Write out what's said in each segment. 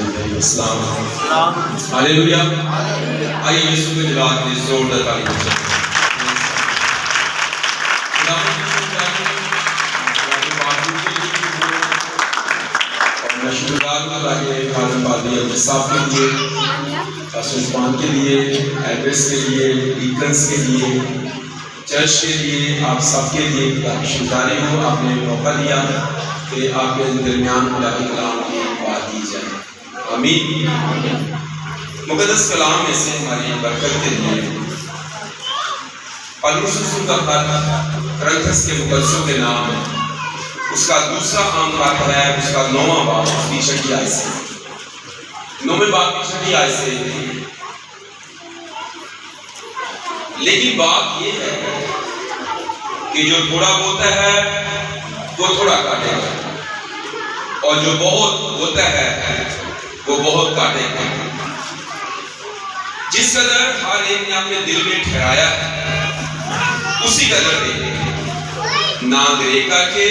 السلام ہاللویا۔ آئیے یسوع کے جلال کے زوردار تعریف کریں۔ میں شکرگزار ہوں اللہ کے خادم پادری عبد صاحب کے لیے، پاسٹر عثمان کے لیے، ایڈریس کے لیے، ڈیکنس کے لیے، چرچ کے لیے، آپ سب کے لیے شکرگزاری ہوں۔ آپ نے موقع دیا کہ آپ کے درمیان خدا کے کلام کی بات کی جائے۔ آمین۔ مقدس کلام میں سے ہماری برکت کے لیے پولس رسول کا خط کرنتھس کے مقدسوں کے نام اس کا دوسرا عام خط ہے، اس کا 9واں باب کی 6 آیت سے 9ویں باب کی 6 آیت سے۔ لیکن بات یہ ہے کہ جو تھوڑا بوتا ہے وہ تھوڑا کاٹے گا، اور جو بہت بوتا ہے وہ بہت کاٹے گا۔ جس قدر ہر ایک نے اپنے دل میں ٹھہرایا ہے اسی قدر دے، نہ دریکا کے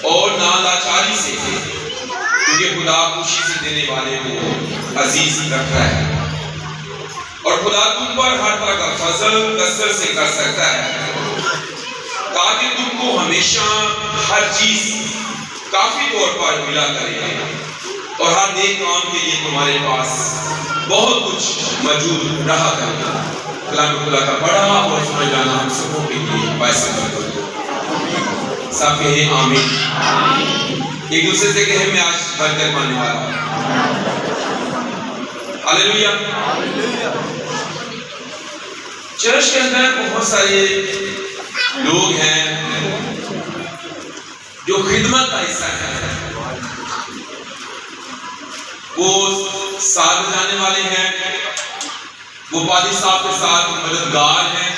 اور نہ لاچاری سے، کیونکہ خدا خوشی سے دینے والے کو عزیز رکھ رہا ہے، اور خدا تم پر ہر طرح کا فضل کثرت سے کر سکتا ہے تاکہ تم کو ہمیشہ ہر چیز کافی طور پر ملا کرے اور ہر نیک کام کے لیے تمہارے پاس بہت کچھ موجود رہا کرے۔ کلام خدا کا پڑھا اور سمجھ جانا ہم سبوں کے لیے باعث برکت ہو۔ سب کہیں آمین۔ ایک دوسرے سے کہیں میں آج برکت پانے والا ہوں۔ ہاللویا۔ چرچ کے اندر بہت سارے لوگ ہیں جو خدمت کا حصہ ہیں، وہ ساتھ جانے والے ہیں، وہ پادری صاحب کے ساتھ مددگار ہیں،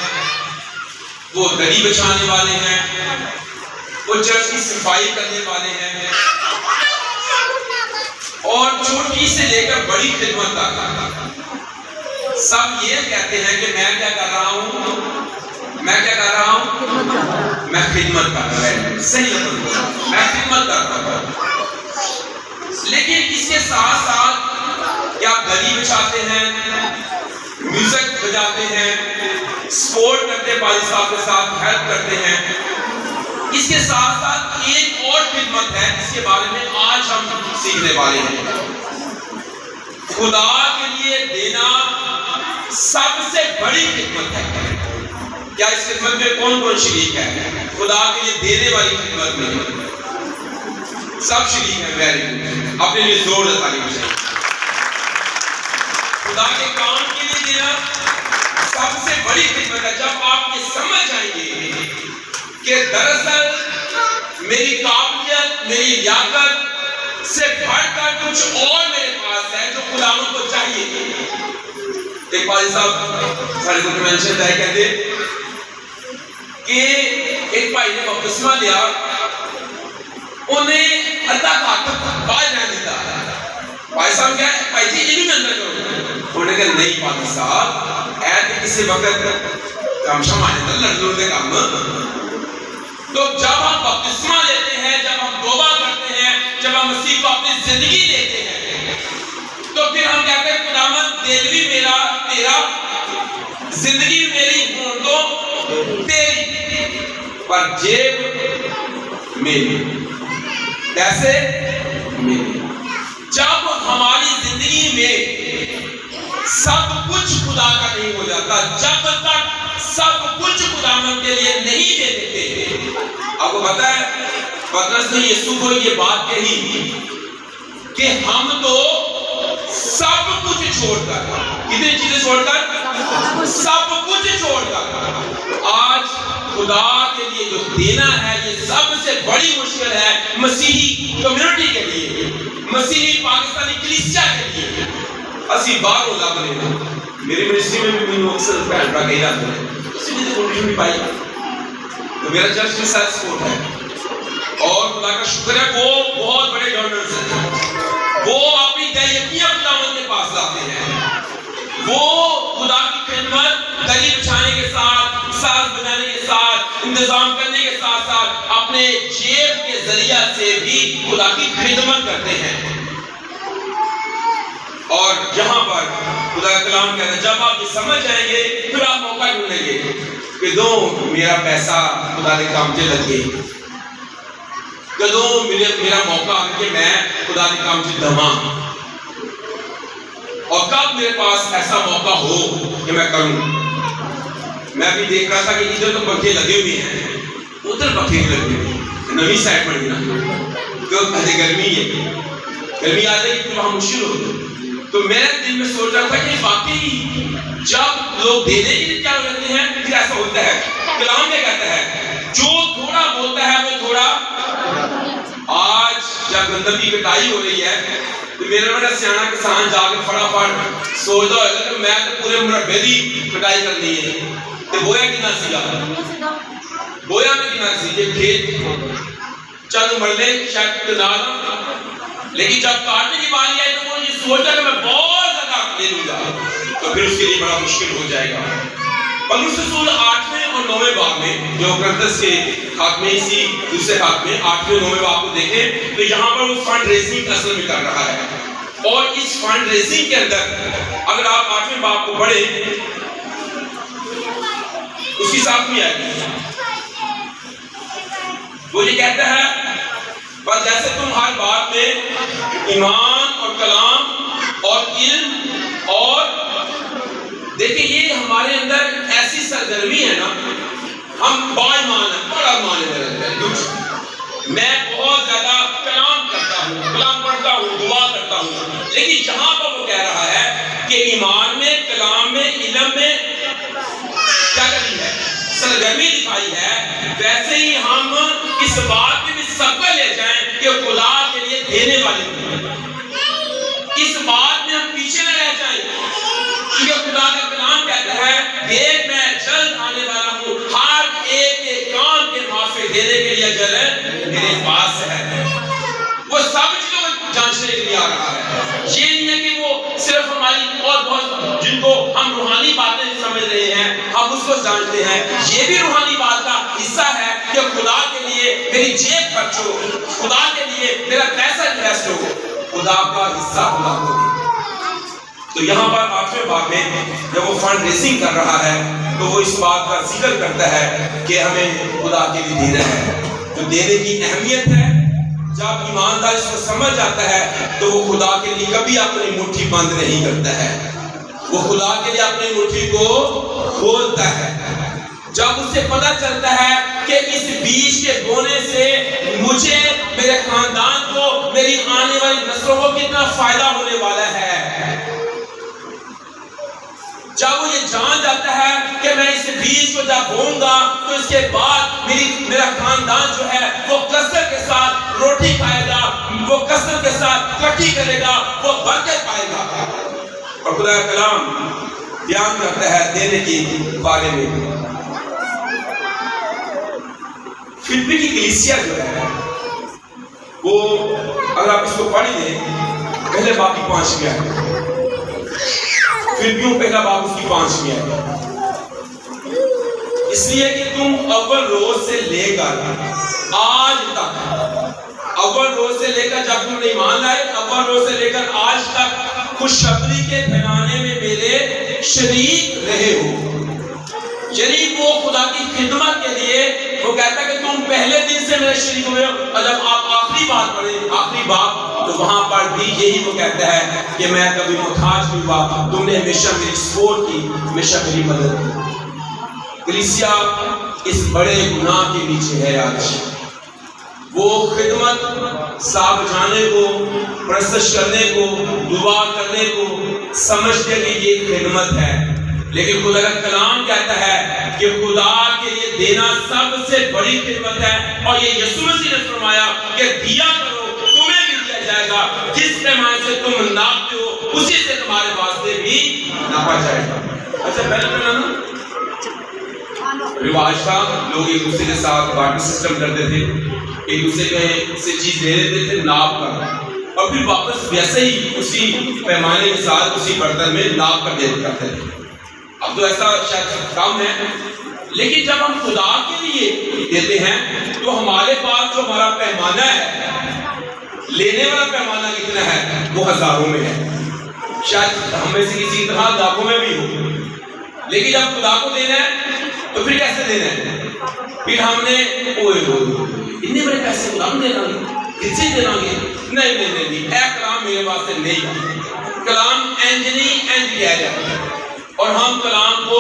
وہ دری بچھانے والے ہیں، وہ چرچ کی صفائی کرنے والے ہیں، اور چھوٹی سے لے کر بڑی خدمت تک سب یہ کہتے ہیں کہ میں کیا کر رہا ہوں، میں کیا کر رہا ہوں، میں خدمت کر رہا ہوں۔ صحیح لفظ، میں خدمت کر رہا ہوں۔ لیکن اس کے ساتھ ساتھ کیا دری بچھاتے ہیں، میوزک بجاتے ہیں، سپورٹ کرتے ہیں، پادری صاحب کے ساتھ ہیلپ کرتے ہیں۔ اس کے ساتھ ساتھ ایک اور خدمت ہے جس کے بارے میں آج ہم سیکھنے والے ہیں۔ خدا کے لیے دینا سب سے بڑی خدمت ہے۔ کیا اس خدمت میں کون کون شریک ہے؟ خدا کے لیے دینے والی خدمت میں سب شریک ہیں۔ ویری گڈ، اپنے لیے زور تعریف سے۔ خدا کے کام کے لیے دینا سب سے بڑی خدمت ہے۔ جب آپ یہ سمجھ جائیں گے کہ دراصل میری قابلیت، میری لیاقت سے بڑھ کر کچھ اور میرے پاس ہے جو خداوند کو چاہیے۔ ایک پادری صاحب سارے کو مینشن ہے، کہتے کہ ایک بھائی نے بپتسمہ لیا، انہیں ادھا طاقت باہر رہنے دیتا۔ بھائی صاحب کیا ہے، بھائی جی یہ بھی میں اندر کروں۔ انہوں نے کہا نہیں پادری صاحب، ایسے کسی وقت کام شمانے تھا لڑکوں کے کام۔ تو جب ہم بپتسمہ لیتے ہیں، جب ہم توبہ کرتے ہیں، جب ہم مسیح کو اپنی زندگی دیتے ہیں، تو پھر ہم کہتے ہیں خداوند دل بھی میرا تیرا، زندگی میری ہوں تو تیری، پر جیب میری، کیسے میری۔ جب ہماری زندگی میں سب کچھ خدا کا نہیں ہو جاتا، جب تک سب کچھ خداوند کے لیے نہیں دے دیتے۔ آپ کو پتا ہے پترس نے یسوع کو یہ بات کہی کہ ہم تو سب کچھ چھوڑ کر، کتنی چیزیں چھوڑ کر، سب کچھ چھوڑ کر آج خدا کے لیے جو دینا ہے یہ سب سے بڑی مشکل ہے مسیحی کمیونٹی کے لیے، مسیحی پاکستانی کلیسیا کے لیے۔ اسی بار وہ لگ رہے ہیں میری منسٹری میں بھی اکثر بہن کا کہہ رہا ہے اسی لیے کنڈیشن بھی پائی، تو میرا چرچ میں سیلف سپورٹ ہے، اور خدا کا شکر ہے وہ بہت بڑے ڈونرز ہیں، وہ اپنی دیکھیاں خداوند کے پاس لاتے ہیں، وہ خدا کی خدمت دری بچھانے کے ساتھ، ساز بجانے کے ساتھ، انتظام کرنے کے ساتھ ساتھ اپنے جیب کے ذریعہ سے بھی خدا کی خدمت کرتے ہیں۔ یہاں پر خدا کا کلام کہتا ہے جب آپ یہ سمجھ جائیں گے پھر آپ موقع ڈھونڈیں گے کہ دو میرا پیسہ خدا کے کام سے لگے، کدوں میرا موقع آ کہ میں خدا کے کام سے دما، اور کب میرے پاس ایسا موقع ہو کہ میں کروں۔ میں بھی دیکھ رہا تھا کہ ادھر تو پنکھے لگے ہوئے ہیں، ادھر پنکھے نہیں لگے ہوئے، نوی سائڈ پر نا تو گرمی ہے، گرمی آ جائے گی تو وہاں مشکل ہوگی۔ تو میرے دل میں سوچ رہا تھا کہ واقعی جب لوگ دینے کے لیے کیا کرتے ہیں پھر ایسا ہوتا ہے۔ کلام میں کہتا ہے جو تھوڑا بولتا ہے وہ تھوڑا، آج جب گندم کی کٹائی ہو رہی ہے تو میرا بڑا سیاح کسان جا کے فٹافٹ سوچتا ہوگا کہ میں تو پورے مربے کی کٹائی کرنی ہے، تو بویا کتنا سیگا، بویا میں کتنا سی یہ کھیت چند مرلے شاید کنال، لیکن جب کاٹنے کی باری آئی تو وہ یہ سوچا کہ میں بہت زیادہ لے لوں گا، تو پھر اس کے لیے بڑا مشکل ہو جائے گا۔ پولس رسول 8ویں اور 9ویں باب میں جو کرنتس کے خاتمے اسی دوسرے خاتمے 8ویں اور 9ویں باب کو دیکھیں تو یہاں پر وہ فنڈ ریزنگ اصل میں کر رہا ہے، اور اس فنڈ ریزنگ کے اندر اگر آپ 8ویں باب کو پڑھیں اس کی ساتھ میں آئے گی، وہ یہ کہتا ہے بس جیسے تم ہر بات میں ایمان اور کلام اور علم، اور دیکھیں یہ ہمارے اندر ایسی سرگرمی ہے نا، ہم با ایمان ہیں، بڑا ایمان ہے، میں بہت زیادہ کلام کرتا ہوں، کلام پڑھتا ہوں، دعا کرتا ہوں، لیکن جہاں پر وہ کہہ رہا ہے کہ ایمان میں، کلام میں، علم میں کیا کرنی ہے، سرگرمی دکھائی ہے، ویسے ہی ہم اس بات میں بھی سبق لے جائیں کہ خدا کے لیے دینے والے ہیں، اس بات میں ہم پیچھے نہ رہ جائیں، کیونکہ خدا کا کلام کہتا ہے دیکھ میں جلد آنے والا ہوں، ہر ایک کام کے معافی دینے کے لیے اجر میرے پاس ہے۔ وہ سب چیزوں کو جانچنے کے لیے آ رہا ہے، یہ نہیں ہے کہ وہ صرف ہماری اور بہت جن کو ہم روحانی باتیں سمجھ رہے ہیں ہم اس کو جانتے ہیں، یہ بھی روحانی بات کا حصہ ہے کہ خدا کے لیے میری جیب خرچ ہو، خدا کے لیے میرا پیسہ انویسٹ ہو، خدا کا حصہ خدا کو دے۔ تو یہاں پر 8ویں باب میں جب وہ فنڈ ریزنگ کر رہا ہے تو وہ اس بات کا ذکر کرتا ہے کہ ہمیں خدا کے لیے دینا ہے، تو دینے کی اہمیت ہے۔ جب ایماندار اس کو سمجھ جاتا ہے تو وہ خدا کے لیے کبھی اپنی مٹھی بند نہیں کرتا ہے، وہ خدا کے لیے اپنی مٹھی کو کھولتا ہے۔ جب اسے پتہ چلتا ہے کہ اس بیج کے بونے سے مجھے، میرے خاندان کو، میری آنے والی نسلوں کو کتنا فائدہ ہونے والا ہے، جب وہ یہ جان جاتا ہے کہ میں اس بیج کو جب بوں گا تو اس کے بعد میرا خاندان جو ہے وہ کثرت کے ساتھ روٹی کھائے گا، وہ کثرت کے ساتھ کٹی کرے گا، وہ برکت پائے گا۔ اور خدا کا کلام بیان کرتا ہے دینے کے بارے میں۔ فلپی کی کلیسیا جو ہے وہ اگر آپ اس کو پڑھ لیں پہلے باب کی 5ویں آیت، فلپیوں پہلا باب اس کی 5ویں آیت، اس لیے کہ تم اول روز سے لے کر آج تک، اول روز سے لے کر جب تم نے ایمان لائے، اول روز سے لے کر آج تک خوشخبری کے پھیلانے میں میرے شریک رہے ہو۔ یعنی وہ خدا کی خدمت کے لیے وہ کہتا ہے کہ تم پہلے دن سے میرے شریک ہوئے ہو، اور جب آپ آخری بات پڑھیں، آخری باب، تو وہاں پر بھی یہی وہ کہتا ہے کہ میں کبھی محتاج نہیں ہوا، تم نے ہمیشہ میری سپورٹ کی، ہمیشہ میری مدد کی۔ کلیسیا اس بڑے گناہ کے پیچھے ہے آج، وہ خدمت صاحب جانے کو، پرستش کرنے کو، دعا کرنے کو سمجھتے کہ یہ خدمت ہے، لیکن خدا کا کلام کہتا ہے کہ خدا کے لیے دینا سب سے بڑی خدمت ہے، اور یہ یسوع مسیح نے فرمایا کہ دیا کرو تمہیں بھی دیا جائے گا، جس پیمانے سے تم ناپتے ہو اسی سے تمہارے واسطے بھی ناپا جائے گا۔ اچھا پہلے رواج تھا، لوگ ایک دوسرے کے ساتھ بارٹر سسٹم کرتے تھے، ایک دوسرے سے چیز لے لیتے تھے ناپ کر، اور پھر واپس ویسے ہی اسی پیمانے کے ساتھ اسی برتن میں ناپ کر دیتے کرتے تھے۔ اب تو ایسا شاید کم ہے، لیکن جب ہم خدا کے لیے دیتے ہیں تو ہمارے پاس جو ہمارا پیمانہ ہے، لینے والا پیمانہ کتنا ہے، وہ ہزاروں میں ہے، شاید ہم میں سے کسی طرح ڈاکوں میں بھی ہو، لیکن جب خدا کو دینا ہے تو پھر کیسے دینا ہے؟ پھر ہم نے اتنے بڑے پیسے خدا کو دینا گے، کس سے دینا گے؟ نہیں، اے کلام میرے واسطے نہیں، کلام انج نہیں انج کیا جاتا ہے، اور ہم کلام کو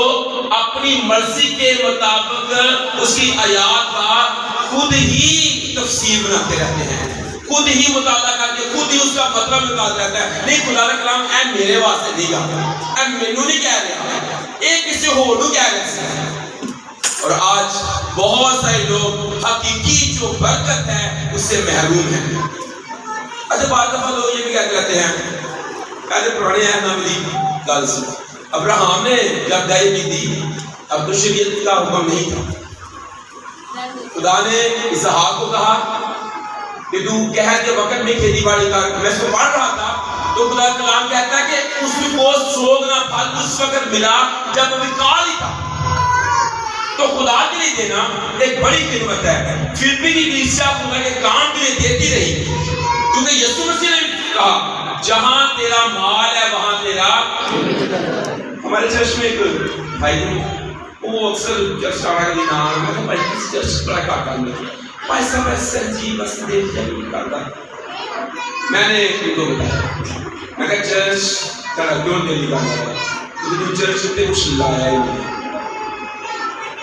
اپنی مرضی کے مطابق اس کی آیات کا خود ہی تفسیر بناتے رہتے ہیں، خود ہی مطالعہ کر کے خود ہی اس کا مطلب نکالتا رہتا ہے۔ نہیں، خدا کا کلام اے میرے واسطے نہیں گا، اے مینوں نہیں کہہ رہا، ایک کسی ہور نوں کہہ رہا ہے۔ اور آج بہت سارے لوگ حقیقی جو برکت ہے اس سے محروم ہیں۔ اچھا، بعض دفعہ لوگ یہ بھی کہتے رہتے ہیں، کہتے پرانے عہد نامے دی گل سی، ابراہیم نے جب دائی کی تھی اب تو شریعت کا حکم نہیں تھا، خدا نے اسحاق کو کہا کہ تو قحط کے وقت میں کھیتی باڑی کر۔ میں اس کو پڑھ رہا تھا تو خدا کا کلام کہتا ہے کہ اس کو سوگنا پھل اس وقت ملا جب ابھی کال ہی تھا۔ تو خدا کے لیے دینا ایک بڑی خدمت ہے۔ فلپی کی کلیسیا خدا کے کام کے لیے دیتی رہی، کیونکہ یسوع مسیح نے کہا جہاں تیرا مال ہے وہاں تیرا۔ ہمارے چرچ میں ایک بھائی وہ اکثر چرچ آ رہا نام ہے، بھائی کس چرچ بڑا کاٹا میں بھائی صاحب ایسا جی بس دیکھ جب کرتا۔ میں نے ان کو بتایا، میں کہا چرچ کرا کیوں دلی کا ہے، کیونکہ چرچ اتنے کچھ لایا ہی نہیں۔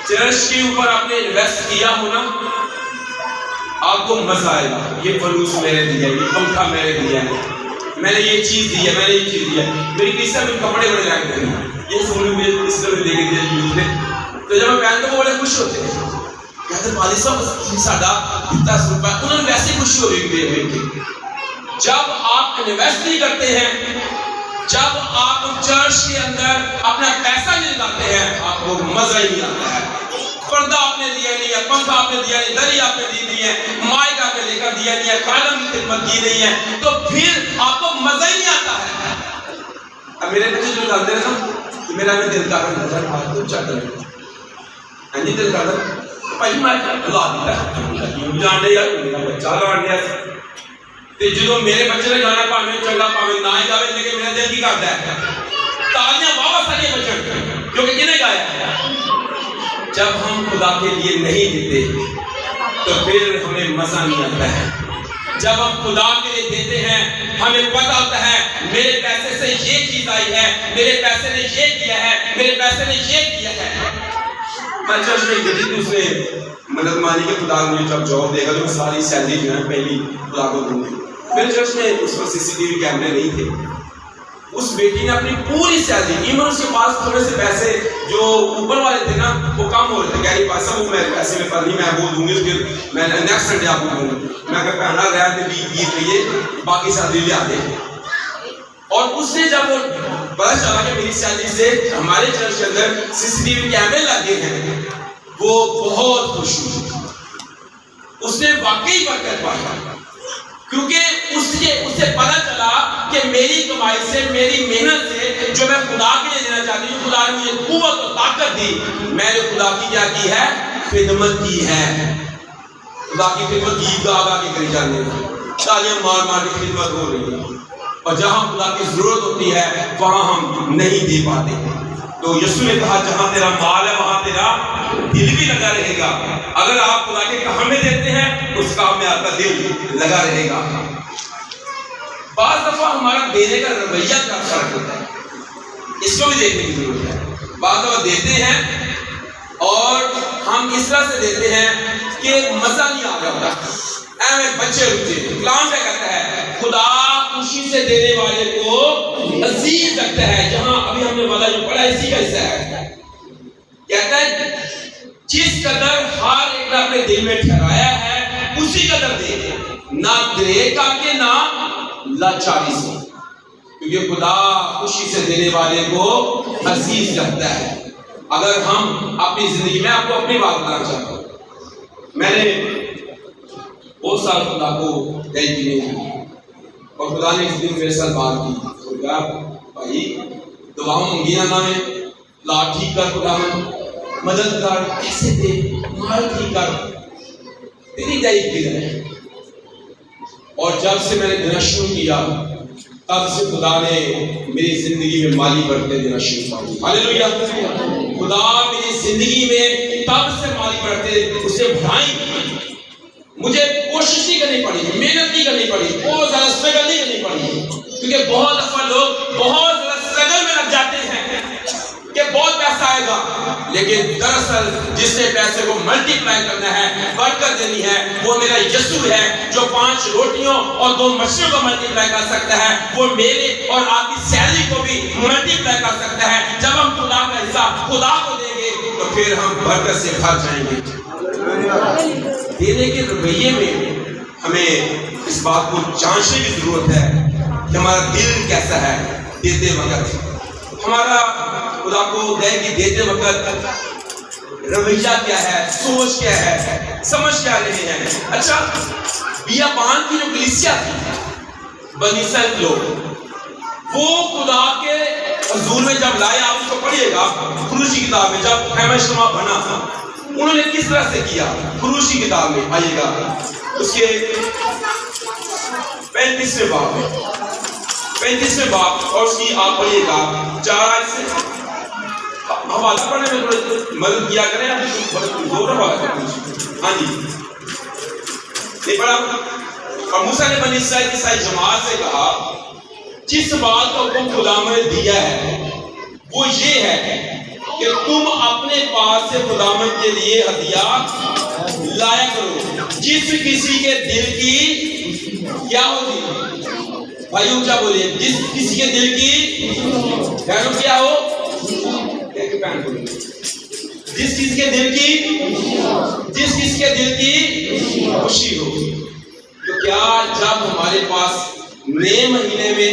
چرچ کے اوپر آپ نے انویسٹ کیا ہونا، آپ کو مزہ آئے گا۔ یہ فلوس میں نے دیا، یہ پنکھا میں نے دیا ہے، میں نے یہ چیز دی ہے، میں نے یہ چیز دیا ہے، میری کلیسیا میں کپڑے بڑے لائق تھے، یہ فون مجھے اس طرح دے کے دیا یوز نے۔ تو جب میں پہنتا ہوں وہ بڑے خوش ہوتے ہیں، کہتے ہیں پادری صاحب ساڈا اتنا روپیہ، انہوں نے ویسے خوشی ہو رہی ہے۔ جب آپ انویسٹ نہیں کرتے ہیں، جب آپ چرچ کے اندر اپنا پیسہ نہیں لگاتے ہیں، آپ کو مزہ ہی نہیں آتا ہے۔ پردہ آپ نے دیا نہیں ہے، پنکھا آپ نے دیا نہیں، دری آپ نے دی نہیں ہے، مائک آپ نے لے کر دیا نہیں ہے، خادم کی خدمت کی نہیں ہے، تو پھر آپ کو مزہ ہی نہیں آتا ہے۔ اب میرے بچے جو جانتے ہیں نا، میرا بھی دل کا نظر آ تو چل رہا ہے، نہیں دل کا بھائی میں لا دیتا جاننے یار میرا بچہ لان دیا تے جدوں میرے بچے نے گانا پاویں چنگا پاویں نہ ہی گاوے، لیکن میرا دل کی کرتا ہے تالیاں واہ ساری بچن، کیونکہ کنے گایا۔ جب ہم خدا کے لیے نہیں دیتے تو پھر ہمیں مزہ نہیں آتا ہے۔ جب ہم خدا کے لیے دیتے ہیں ہمیں پتہ ہوتا ہے میرے پیسے سے یہ چیز آئی ہے، میرے پیسے نے یہ کیا ہے، میرے پیسے نے یہ کیا ہے۔ میں چرچ میں گئی تھی، اس نے مدد مانی کہ خدا مجھے جب جاب دے گا تو میں ساری سیلری جو ہے پہلی خدا کو دوں گی۔ میرے چرچ میں اس وقت CCTV کیمرے نہیں تھے، اس بیٹی نے اپنی پوری سیلری، ایون اس کے پاس تھوڑے سے پیسے جو اوپر والے تھے نا وہ کم ہو رہے تھے، کہہ رہی پیسہ وہ میرے پیسے میں پر نہیں، میں وہ دوں گی، پھر میں نیکسٹ سنڈے آپ کو دوں گی۔ میں کہا پہنا رہا تھے 20 رہیے باقی سیلری لے آتے ہیں۔ اور اس نے جب وہ پتا چلا کہ میری سیلری سے ہمارے چرچ کے اندر CCTV کیمرے لگے ہیں، وہ بہت خوش ہوئی۔ اس نے واقعی برکت پائی، کیونکہ اسے پتا چلا کہ میری کمائی سے، میری محنت سے جو میں خدا کے لیے دینا چاہتی ہوں، خدا نے مجھے قوت اور طاقت دی، میں نے خدا کی کیا کی ہے؟ خدمت کی ہے۔ خدا کی خدمت گیت گا گا کے کری جانے تالیاں مار مار کی خدمت ہو رہی ہے، اور جہاں خدا کی ضرورت ہوتی ہے وہاں ہم نہیں دے پاتے۔ تو یسوع نے کہا جہاں تیرا مال ہے وہاں تیرا دل بھی لگا رہے گا۔ اگر آپ خدا کے کام میں دیتے ہیں اس کام میں آپ کا دل لگا رہے گا۔ بعض دفعہ ہمارا دینے کا رویہ کا فرق ہوتا ہے، اس کو بھی دیکھنے کی ضرورت ہے۔ بعض دفعہ دیتے ہیں اور ہم اس طرح سے دیتے ہیں کہ مزہ نہیں آ رہا ہوتا، اے بچے رکھتے۔ کلام کیا کہتا ہے؟ خدا خوشی سے دینے والے کو عزیز رکھتا ہے۔ جہاں ابھی ہم نے والا جو پڑھا اسی کا حصہ ہے، کہتا ہے جس قدر ہر ایک نے اپنے دل میں ٹھہرایا ہے اسی قدر دے، نہ دے کر کے نہ لاچاری سے، کیونکہ خدا خوشی سے دینے والے کو عزیز رکھتا ہے۔ اگر ہم اپنی زندگی میں، آپ کو اپنی بات بتانا چاہتا ہوں، میں نے بہت سال خدا کو گئی کی نہیں، اور خدا نے اس دن میرے ساتھ بات کی، کہا بھائی دعاؤں منگی نہ میں لا ٹھیک کر، خدا میں مدد کر، ایسے دے، مال ٹھیک کر، تیری دعائیں کی ہے۔ اور جب سے میں نے دینا شروع کیا تب سے خدا نے میری زندگی میں مالی برکتیں دینا شروع کر دی. ہاللیلویا. خدا میری زندگی میں تب سے مالی برکتیں اسے بڑھائیں. مجھے کوشش نہیں کرنی پڑی, محنت نہیں کرنی پڑی, بہت زیادہ اسٹرگل نہیں کرنی پڑی. کیونکہ بہت دفعہ لوگ بہت زیادہ اسٹرگل میں لگ جاتے ہیں کہ بہت پیسہ آئے گا, لیکن دراصل جس نے پیسے کو ملٹی پلائی کرنا ہے, برکت دینی ہے, وہ میرا یسوع ہے جو 5 روٹیوں اور 2 مچھلیوں کو ملٹی پلائی کر سکتا ہے. وہ میرے اور آپ کی سیلری کو بھی ملٹی پلائی کر سکتا ہے. جب ہم خدا کا حصہ خدا کو دیں گے تو پھر ہم برکت سے بھر جائیں گے. دینے کے رویے میں ہمیں اس بات کو جانچنے کی ضرورت ہے کہ ہمارا دل کیسا ہے دیتے وقت. ہمارا خدا کو دے کہ دیتے وقت رویہ کیا ہے, سوچ کیا ہے, سمجھ کیا رہے ہیں. اچھا, بیابان کی جو کلیسیا تھی, بنی اسرائیل لوگ, وہ خدا کے حضور میں جب لائے, آپ اس کو پڑھیے گا خروج کی کتاب میں, جب خیمہ اجتماع بنا انہوں نے کس طرح سے کیا. خروج کی کتاب میں آئیے گا, اس کے 35ویں باب میں, 35ویں باب, اور اس کی آپ پڑھیے گا 4 آیت سے. حوالہ پڑھنے میں تھوڑی مدد کیا کریں, آپ زور حوالہ کریں. ہاں جی, نہیں پڑھا. اور موسیٰ نے بنی اسرائیل کی ساری جماعت سے کہا, جس بات کا حکم خدا نے دیا ہے وہ یہ ہے کہ تم اپنے پاس سے خداوند کے لیے ہدیہ لایا کرو جس کسی کے دل کی کیا ہوتی. بھائیوں کیا بولے, جس کسی کے دل کی بہنوں کیا ہو, جس کسی کے دل کی, جس کسی کے دل کی خوشی ہو. تو کیا جب ہمارے پاس نئے مہینے میں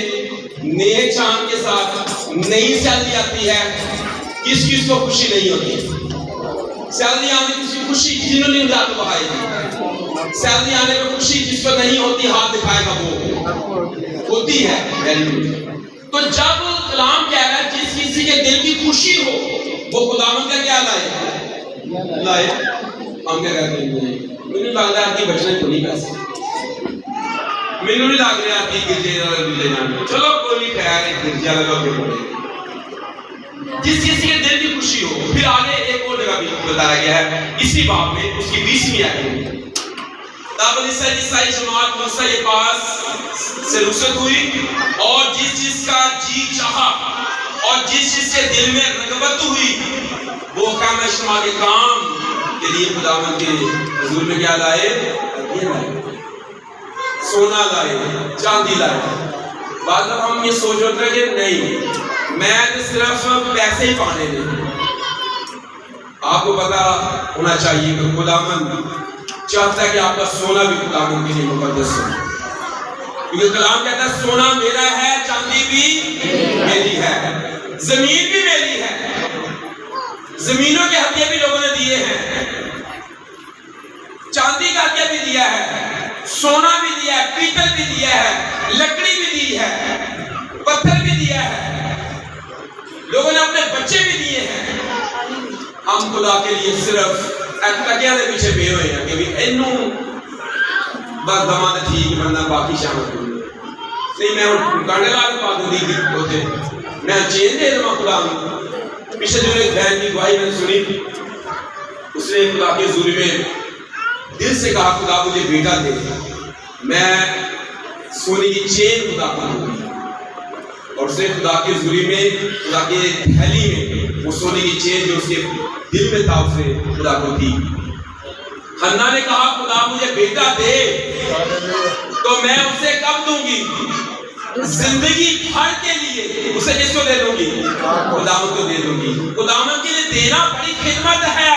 نئے چاند کے ساتھ نئی سیلری آتی ہے, کس چیز کو خوشی نہیں ہوتی؟ سیلری آنے کی خوشی جنہوں نے رات بہائی تھی, سیلری آنے میں خوشی جس کو نہیں ہوتی ہاتھ دکھائے گا وہ ہوتی ہے. تو جب کلام کہہ رہا ہے جس کسی کے دل کی خوشی ہو وہ خداوند کا کیا لائے. ہم کیا کہتے ہیں, مجھے لگ رہا ہے آپ کی بچنے کو نہیں پیسے, مجھے نہیں لگ رہا ہے آپ کی گرجے جانے, چلو کوئی خیال ہے گرجا لگا کے پڑے, جس کسی کے دل کی خوشی ہو. پھر آگے ایک اور جگہ بھی بتایا گیا ہے اسی باب میں, اس کی 20ویں آیت میں, تب بنی اسرائیل کی ساری جماعت موسیٰ کے پاس سے رخصت ہوئی, اور جس جس کا جی چاہا اور جس جس کے دل میں رغبت ہوئی وہ خیمہ اجتماع کے کام کے لیے خداوند کے حضور میں کیا لائے, سونا لائے, چاندی لائے. بعض دفعہ ہم یہ سوچ ہوتا ہے کہ نہیں میں تو صرف پیسے ہی پانے دیں. آپ کو پتا ہونا چاہیے کہ خداوند چاہتا ہے کہ آپ کا سونا بھی خداوند کے لیے مقدس ہو, کیونکہ کلام کہتا ہے سونا میرا ہے, چاندی بھی میری ہے, زمین بھی میری ہے. زمینوں کے ہتھیار بھی لوگوں نے دیے ہیں, چاندی کا ہتھیار بھی دیا ہے, سونا بھی دیا ہے, پیتل بھی دیا ہے, لکڑی بھی دی ہے, پتھر بھی دیا ہے, لوگوں نے اپنے بچے بھی دیے ہیں. ہم خدا کے لیے صرف تکیاں دے پیچھے پے ہوئے ہیں کہ اینوں بس دماغ ٹھیک بننا باقی شامل نہیں, میں کانڈے لا کے پا دوں دی ہوتے, میں چین دے دوں خدا. پیچھے جو ایک بہن کی گواہی میں نے سنی, اس نے خدا کے حضور میں دل سے کہا خدا مجھے بیٹا دے, میں سونے کی چین خدا کو دوں. اور اس نے خدا کی حضوری میں, خدا کے تھیلی میں وہ سونے کی چین جو اس کے دل میں تھا اس نے خدا کو دی. حنا نے کہا خدا مجھے بیٹا دے تو میں اسے کب دوں گی, زندگی بھر کے لیے. اسے کس کو دے دوں گی, خداوند کو دے دوں گی. خداوند کے لیے دینا بڑی خدمت ہے,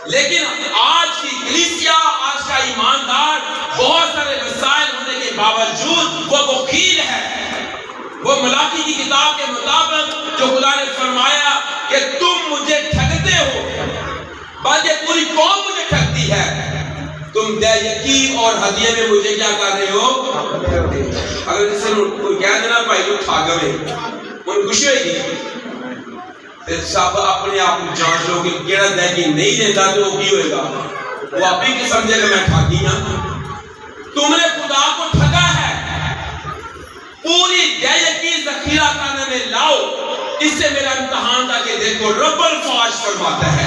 لیکن آج کی کلیسیا, آج کا ایماندار بہت سارے وسائل ہونے کے باوجود وہ بخیل ہے. وہ ملاکی کی کتاب کے مطابق جو خدا نے فرمایا کہ تم مجھے ٹھگتے ہو, بلکہ پوری قوم مجھے ٹھگتی ہے, تم دے یقین اور ہدیے میں مجھے کیا کر رہے ہو. اگر کسی نے کوئی کہہ دینا بھائی تو ٹھگ گئے, کوئی خوشی ہوئے گی. سب اپنے آپ کو جانچ لو کہ کیڑا دے کہ نہیں دیتا تو وہ کی ہوئے گا, وہ آپ ہی سمجھے کہ میں ٹھاگی ہوں. تم نے خدا کو ٹھگا ہے, پوری دہی کی ذخیرہ خانے میں لاؤ، اس سے میرا امتحان تھا کہ دیکھو رب الفاظ فرماتا ہے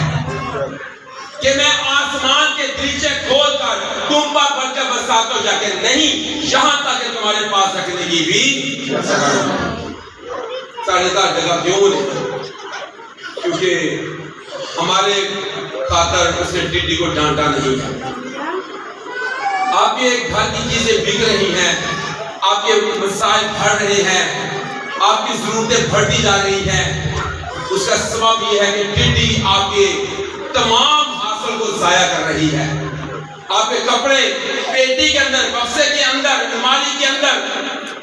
کہ میں آسمان کے دریچے کھول کر تم پر بڑھ کر برساتا ہوں جا کے نہیں، یہاں تک کہ تمہارے پاس رکھنے کی بھی ساڑھے دار جگہ کیوں نہیں؟ کیونکہ ہمارے خاطر اس نے ٹڈی کو ڈانٹا نہیں ہے۔ آپ کے گھر کی چیزیں بک رہی ہیں، آپ کے مسائل بڑھ رہے ہیں، آپ کی ضرورتیں بڑھتی جا رہی ہیں، اس کا سبب یہ ہے کہ ٹڈی آپ کے تمام حاصل کو ضائع کر رہی ہے۔ آپ کے کپڑے پیٹی کے اندر، بکسے کے اندر، الماری کے اندر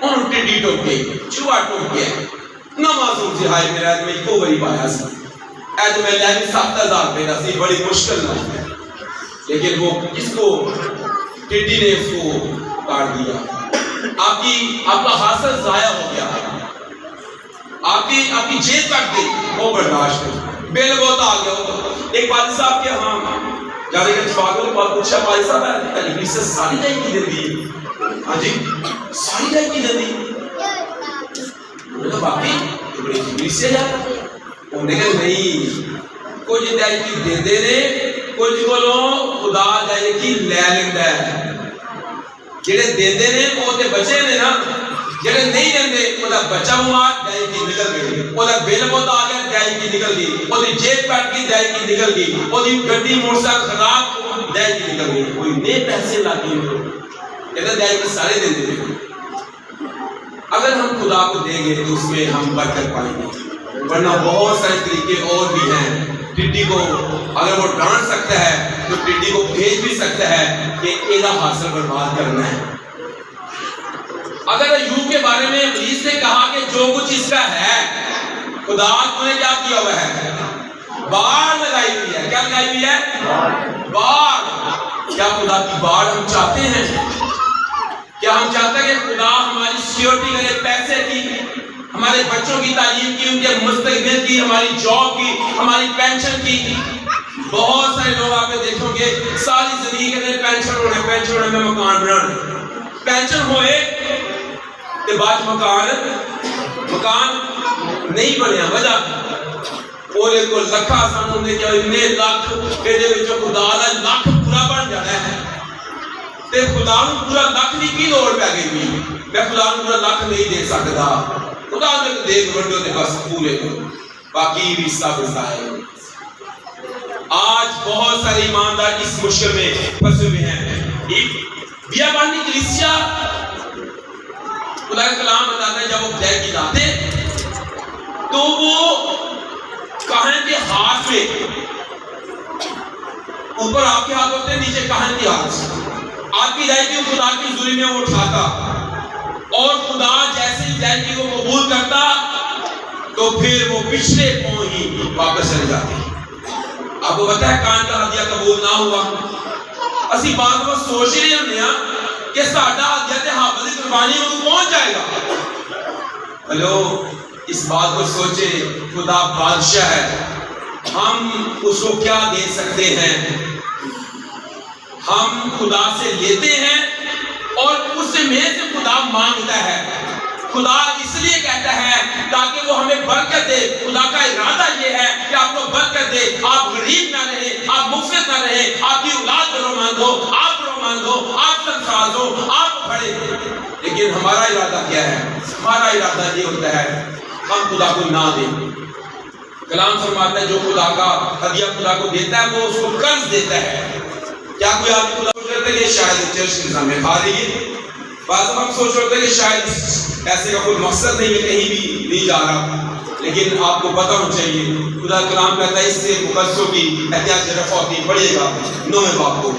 ان ٹڈی ٹوپ گئی، چوہا ٹوپ گیا۔ نماز ان سے ہائی میرا میں کو غریب آیا سی ایج میں لے 7,000 پیدا سی، بڑی مشکل نہ، لیکن وہ اس کو ٹڈی نے اس کو کاٹ دیا۔ آپ کا حاصل ضائع ہو گیا، آپ کی جیب کٹ گئی، وہ برداشت نہیں، بل بہت آ گیا۔ ایک بادی صاحب کے ہاں جانے کے اتفاقوں نے بات پوچھا، بادی صاحب ہے علی سے ساری جائے کی دن دی؟ ہاں جی ساری جائے کی دن دی؟ انہوں نے باقی بڑی جبری سے جاتا، انہوں نے کہا نہیں، کچھ جائے کی دے دے نے، کچھ بولو خدا جائے کی لے لیندہ ہے۔ جڑے دے دے نے وہ تے بچے نے نا، جڑے نہیں دیندے وہ دا بچہ ہوا جائے کی نکل گئی، وہ دا بیل بہت آ گیا جائے کی نکل گئی، وہ دی جیب کٹ کی جائے کی نکل گئی، وہ دی گڈی موٹرسائیکل خراب جائے کی نکل گئی، کوئی نئے پیسے لاتی ہو کہتا جائے کی سارے دے دے۔ اگر ہم خدا کو دیں گے تو اس میں ہم برکت پائیں گے، ورنہ بہت سارے طریقے اور بھی ہیں۔ ٹڈی کو اگر وہ ڈانٹ سکتا ہے تو ٹڈی کو بھیج بھی سکتا ہے کہ ایدہ حاصل برباد کرنا ہے۔ اگر ایوب کے بارے میں ابلیس نے کہا کہ جو کچھ اس کا ہے خدا نے کیا کیا ہوا ہے؟ باڑ لگائی ہوئی ہے۔ کیا لگائی ہوئی ہے؟ باڑ۔ کیا خدا کی باڑ ہم چاہتے ہیں؟ کیا ہم چاہتے ہیں کہ خدا ہماری سیکورٹی کرے، پیسے کی، ہمارے بچوں کی تعلیم کی، ان کے مستقبل کی، ہماری جاب کی، ہماری پینشن کی؟ بہت سارے لوگ آپ نے دیکھو گے ساری زندگی کے اندر پینشن ہونے میں مکان بنانے، پینشن ہوئے تے بعد مکان نہیں بنیا۔ وجہ پورے کو لکھا سانوں نے کیا انہیں لاکھ کہ دے وچوں خدا دا لاکھ پورا بن جانا ہے تے خدا نوں پورا لاکھ نہیں کی لوڑ پہ گئی بھی، میں خدا نوں پورا لاکھ نہیں دے سکتا، خدا نے دیکھ ونڈو تے بس پورے کو باقی بھی سب ضائع۔ آج بہت سارے ایماندار اس مشکل میں پھنسے ہوئے ہیں۔ بیابانی کلیسیا خدا کا کلام بتاتا ہے جب وہ بدائی کی لاتے تو وہ کہن کے ہاتھ میں، اوپر آپ کے ہاتھ ہوتے ہیں، نیچے کہن کے ہاتھ، آپ کی ہدایت کی خدا کی حضوری میں وہ اٹھاتا اور خدا جیسے ہدایت کو قبول کرتا تو پھر وہ پچھلے پاؤں ہی واپس چلے جاتے۔ آپ کو پتہ ہے کان کا ہدیہ قبول نہ ہوا، اسی بات کو سوچ رہے ہم کہ ساڈا ہدیہ حافظ کی قربانی میں پہنچ جائے گا۔ ہلو اس بات کو سوچے، خدا بادشاہ ہے، ہم اس کو کیا دے سکتے ہیں؟ ہم خدا سے لیتے ہیں اور اس میں سے خدا مانگتا ہے۔ خدا اس لیے کہتا ہے تاکہ وہ ہمیں برکت دے۔ خدا کا ارادہ یہ ہے کہ آپ کو برکت دے، آپ غریب نہ رہے، آپ مفلس نہ رہے، آپ کی اولاد ضرورتمند ہو، آپ ضرورتمند ہو، آپ سرفراز ہو، آپ بڑے۔ لیکن ہمارا ارادہ کیا ہے؟ ہمارا ارادہ یہ ہوتا ہے ہم خدا کو نہ دیں۔ کلام فرماتا ہے جو خدا کا ہدیہ خدا کو دیتا ہے وہ اس کو قرض دیتا ہے۔ کیا کوئی آپ خدا سوچ رہتا ہے کہ شاید چرچ نظام میں کھا لیے؟ بعض ہم سوچ رہتے ہیں کہ شاید ایسے کا کوئی مقصد نہیں ہے، کہیں بھی نہیں جا رہا، لیکن آپ کو پتہ ہونا چاہیے خدا کلام کہتا ہے اس سے مقدسوں کی احتیاط رفع ہوتی پڑھیے گا 9ویں باب کو۔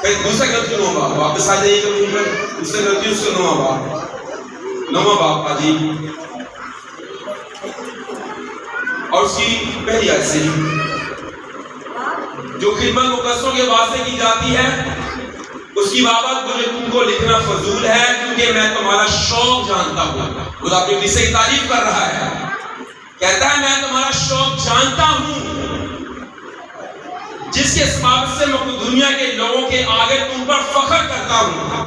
پھر دوسرا غلطی 9واں باب واپس آ جائیے گا وہیں پر، دوسرا غلطی اس کا 9واں باب آ جی اور اس کی پہلی آیت سے جو خدمت مقدسوں کے واسطے کی جاتی ہے اس کی بابت مجھے تم کو لکھنا فضول ہے کیونکہ میں تمہارا شوق جانتا ہوں۔ خدا اپنی کسی کی تعریف کر رہا ہے، کہتا ہے میں تمہارا شوق جانتا ہوں جس کے سبب سے میں دنیا کے لوگوں کے آگے تم پر فخر کرتا ہوں۔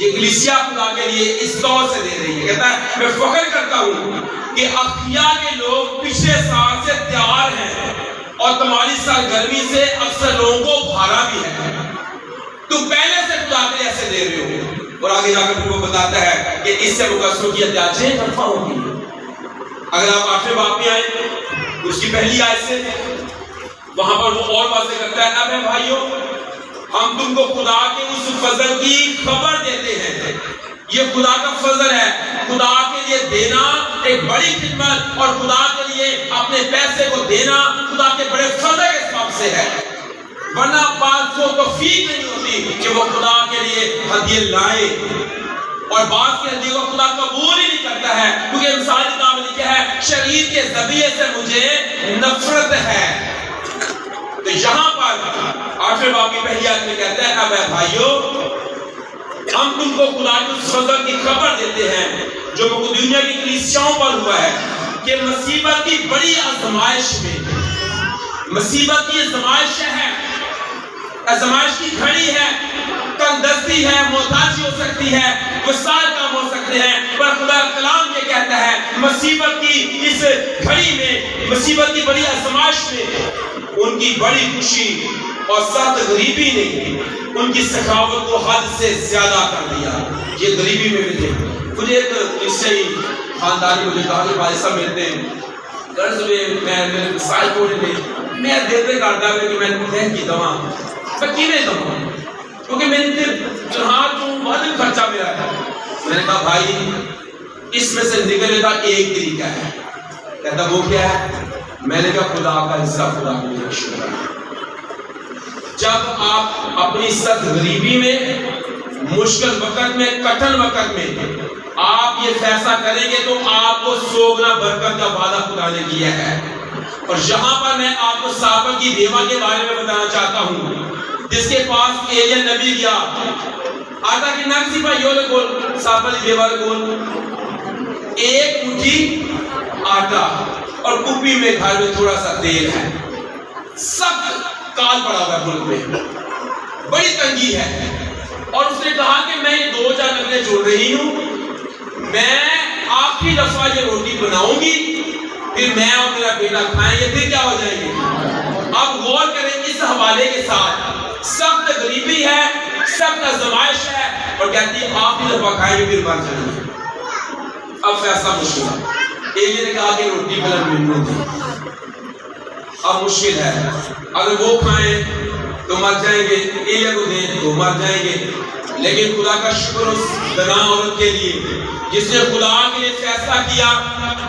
یہ کلیسیا خدا کے لیے اس طور سے دے رہی ہے. کہتا ہے میں فخر کرتا ہوں کہ اقیا کے لوگ پچھلے سال سے تیار ہیں اور تمہاری سرگرمی سے اکثر لوگوں کو بھارا بھی ہے. تم پہلے سے خدا کے ایسے دے رہے ہو. اور آگے جا کر وہ بتاتا ہے کہ اس سے مقصروں کی احتیاجیں رفع ہوگی. اگر آپ 8ویں باب میں آئیں اس کی پہلی آیت سے وہاں پر وہ اور واضح کرتا ہے اب بھائیوں ہم تم کو خدا کے اس فضل کی خبر دیتے ہیں. یہ خدا کا فضل ہے. خدا کے لیے دینا ایک بڑی خدمت اور خدا کے لیے اپنے پیسے کو دینا خدا کے بڑے فضل کے سبب سے ہے. ورنہ بعض کو توفیق نہیں ہوتی کہ وہ خدا کے لیے ہدیے لائے اور بعض کے ہدیے کو خدا قبول ہی نہیں کرتا ہے کیونکہ مثال کتاب میں لکھا ہے شریر کے ذبیحے سے مجھے نفرت ہے. تو یہاں پر 8ویں باب کی پہلی آیت میں کہتا ہے اب اے بھائیو ہم تم کو خدا کے اس فضل کی خبر دیتے ہیں جو دنیا کی کلیسیاؤں پر ہوا ہے کہ مصیبت کی بڑی آزمائش میں مصیبت کی آزمائش ہے آزمائش کی گھڑی ہے تنگدستی ہے محتاجی ہو سکتی ہے وسائل کم ہو سکتے ہیں پر خدا کلام یہ کہتا ہے مصیبت کی اس گھڑی میں مصیبت کی بڑی آزمائش میں ان کی بڑی خوشی اور سخت غریبی نے ان کی سخاوت کو حد سے زیادہ کر دیا. یہ غریبی میں بھی تھے. مجھے ایک عیسائی خاندانی مجھے کہا کہ بھائی صاحب ملتے ہیں قرض میں میرے مسائل کوڑے میں دیتے کرتا ہے کہ میں دہن کی دوا میں کینے دوا کیونکہ میری دل جہاں جو بہت خرچہ میرا ہے. میں نے کہا بھائی اس میں سے نکلنے کا ایک طریقہ ہے. کہتا وہ کیا ہے؟ میں نے کہا خدا کا حصہ خدا کے لیے شکر ہے. جب آپ اپنی سخت غریبی میں مشکل وقت میں کٹھن وقت میں آپ یہ فیصلہ کریں گے تو آپ کو سوگنا برکت کا وعدہ خدا نے کیا ہے. اور یہاں پر میں آپ کو صحابہ کی بیوہ کے بارے میں بتانا چاہتا ہوں جس کے پاس ایلیا نبی گیا. آٹا کی نقصی پر یہ لگول صحابہ کی بیوہ لگول ایک مٹھی آٹا اور کپی میں گھر میں تھوڑا سا تیل ہے. سخت کال پڑا ہوا ہے ملک میں بڑی تنگی ہے اور اس نے کہا کہ میں یہ 2-4 نقلیں جوڑ رہی ہوں میں آخری دفعہ یہ روٹی بناؤں گی پھر میں اور میرا بیٹا کھائیں گے پھر کیا ہو جائیں گے. اب غور کریں اس حوالے کے ساتھ سخت غریبی ہے سخت آزمائش ہے اور کہتی ہے آخری دفعہ کھائیں گے پھر مر جائیں گے. اب فیصلہ مشکل ہے. ایلیا نے کہا کہ روٹی بنا ملنے تھی اب مشکل ہے اگر وہ کھائیں تو مر جائیں گے ایلیا کو دیں تو مر جائیں گے. لیکن خدا کا شکر اس بنا عورت کے لیے جس نے خدا کے لیے فیصلہ کیا